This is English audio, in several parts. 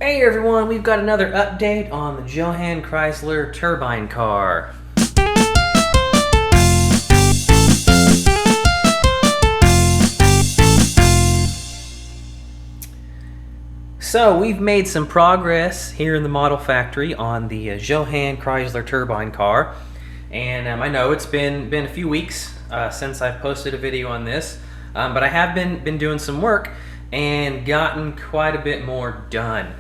Hey everyone, we've got another update on the Chrysler Turbine car. So we've made some progress here in the model factory on the Chrysler Turbine car. And I know it's been a few weeks since I've posted a video on this, but I have been doing some work and gotten quite a bit more done.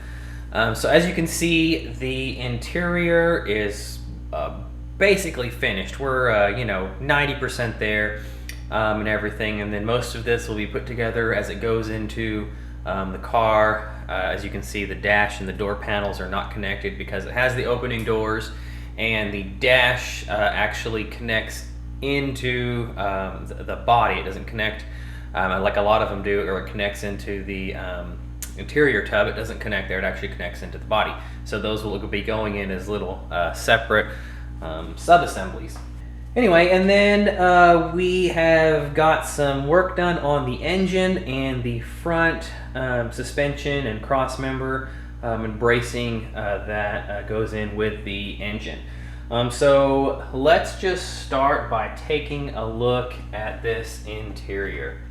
So as you can see, the interior is basically finished. We're 90% there and everything, and then most of this will be put together as it goes into the car. As you can see, the dash and the door panels are not connected because it has the opening doors, and the dash actually connects into the body. It doesn't connect like a lot of them do, or it connects into the interior tub. It doesn't connect there, it actually connects into the body. So those will be going in as little separate sub-assemblies. Anyway, and then we have got some work done on the engine and the front suspension and cross member and bracing that goes in with the engine. So let's just start by taking a look at this interior.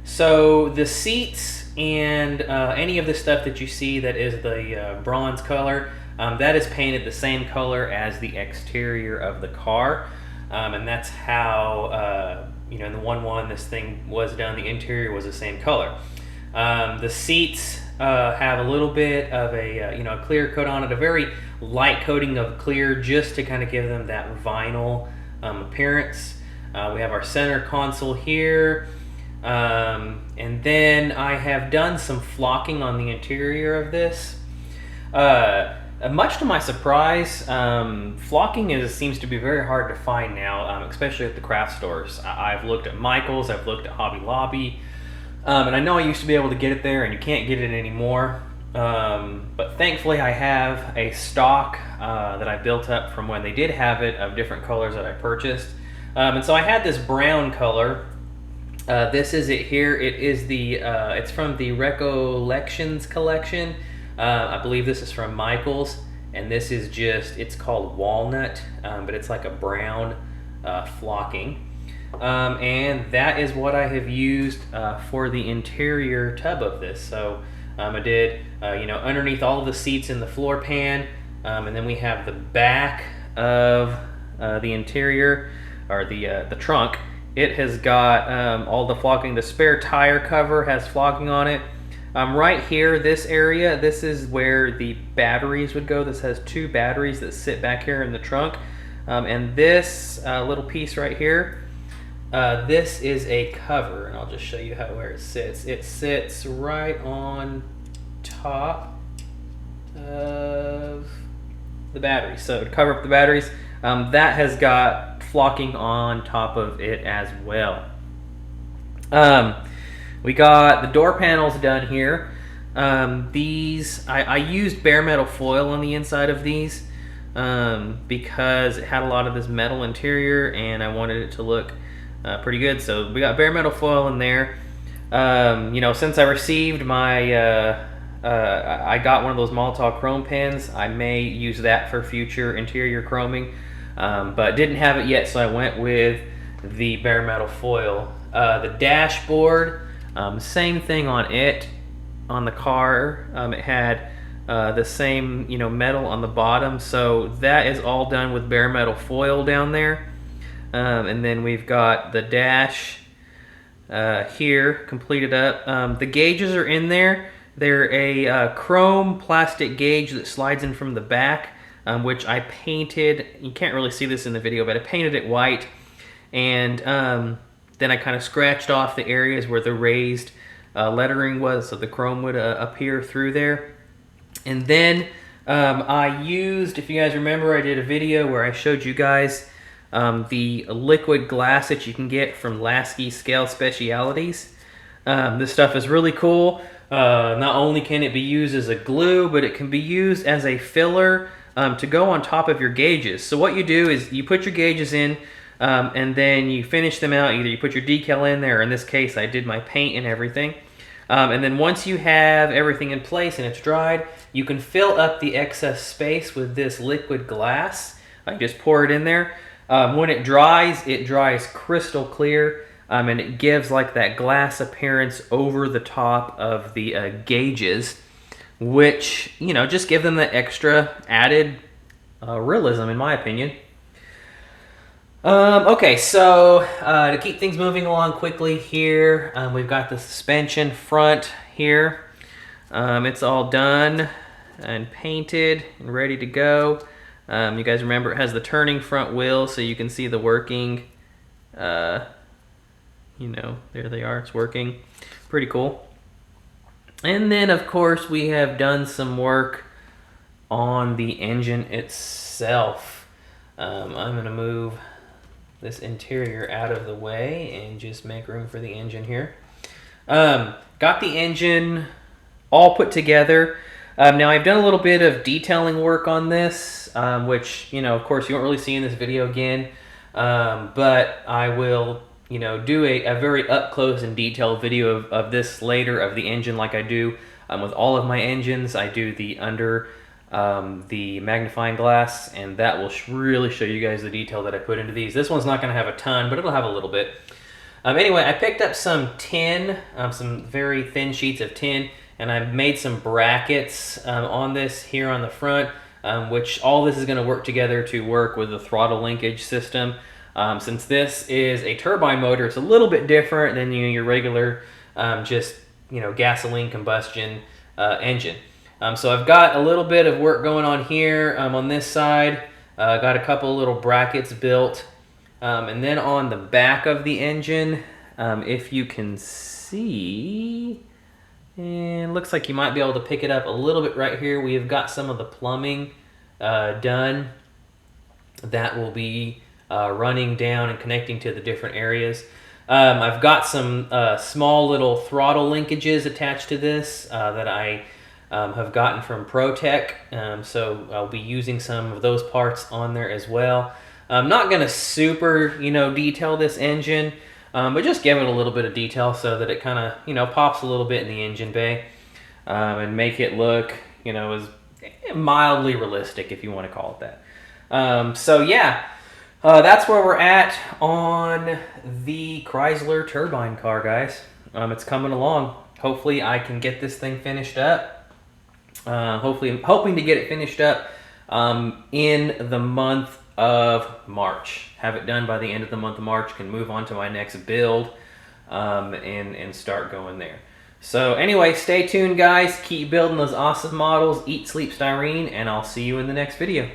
So the seats and any of the stuff that you see that is the bronze color, that is painted the same color as the exterior of the car, and that's how in the 1.1 this thing was done. The interior was the same color. The seats have a little bit of a clear coat on it, a very light coating of clear, just to kind of give them that vinyl appearance. We have our center console here. And then I have done some flocking on the interior of this. Much to my surprise, flocking seems to be very hard to find now, especially at the craft stores. I've looked at Michael's, I've looked at Hobby Lobby, and I know I used to be able to get it there, and you can't get it anymore. But thankfully I have a stock that I built up from when they did have it, of different colors that I purchased. And so I had this brown color. This is it here. It is it's from the Recollections collection. I believe this is from Michael's, and this is it's called Walnut, but it's like a brown flocking. And that is what I have used for the interior tub of this. So I did, underneath all of the seats in the floor pan, and then we have the back of the interior, or the trunk. It has got all the flocking. The spare tire cover has flocking on it. Right here, this area, this is where the batteries would go. This has 2 batteries that sit back here in the trunk. And this little piece right here, this is a cover, and I'll just show you where it sits. It sits right on top of the batteries. So to cover up the batteries, that has got flocking on top of it as well. We got the door panels done here. These, I used bare metal foil on the inside of these because it had a lot of this metal interior, and I wanted it to look pretty good. So we got bare metal foil in there. Since I received my I got one of those Molotov chrome pens, I may use that for future interior chroming, but didn't have it yet, so I went with the bare metal foil. The dashboard, same thing on it. On the car, it had the same metal on the bottom, so that is all done with bare metal foil down there. And then we've got the dash here completed up. The gauges are in there. They're a chrome plastic gauge that slides in from the back, which I painted. You can't really see this in the video, but I painted it white, and then I kind of scratched off the areas where the raised lettering was, so the chrome would appear through there. And then I used, if you guys remember, I did a video where I showed you guys the liquid glass that you can get from Lasky Scale Specialities. This stuff is really cool. Not only can it be used as a glue, but it can be used as a filler to go on top of your gauges. So what you do is you put your gauges in, and then you finish them out. Either you put your decal in there, or in this case I did my paint and everything. And then once you have everything in place and it's dried, you can fill up the excess space with this liquid glass. I just pour it in there. When it dries crystal clear, and it gives like that glass appearance over the top of the gauges, which, you know, just give them the extra added realism, in my opinion. Okay, so to keep things moving along quickly here, we've got the suspension front here. It's all done and painted and ready to go. You guys remember it has the turning front wheel, so you can see the working. You know, there they are, it's working. Pretty cool. And then, of course, we have done some work on the engine itself. I'm going to move this interior out of the way and just make room for the engine here. Got the engine all put together. Now I've done a little bit of detailing work on this, which, you know, of course you won't really see in this video again, but I will, you know, do a very up close and detailed video of this later, of the engine, like I do with all of my engines. I do the under the magnifying glass, and that will really show you guys the detail that I put into these. This one's not going to have a ton, but it'll have a little bit. Anyway, I picked up some tin, some very thin sheets of tin, and I made some brackets on this here on the front, which all this is going to work together to work with the throttle linkage system. Since this is a turbine motor, it's a little bit different than your regular just, you know, gasoline combustion engine. So I've got a little bit of work going on here on this side. Got a couple little brackets built. And then on the back of the engine, if you can see, and looks like you might be able to pick it up a little bit right here. We have got some of the plumbing done that will be running down and connecting to the different areas. I've got some small little throttle linkages attached to this that I have gotten from ProTech, so I'll be using some of those parts on there as well. I'm not going to super, you know, detail this engine, but just give it a little bit of detail so that it kind of, you know, pops a little bit in the engine bay, and make it look, you know, as mildly realistic, if you want to call it that. So yeah, that's where we're at on the Chrysler Turbine car, guys. It's coming along. Hopefully I can get this thing finished up. Hopefully, I'm hoping to get it finished up in the month of March. Have it done by the end of the month of March. Can move on to my next build and start going there. So anyway, stay tuned, guys. Keep building those awesome models. Eat, sleep, styrene, and I'll see you in the next video.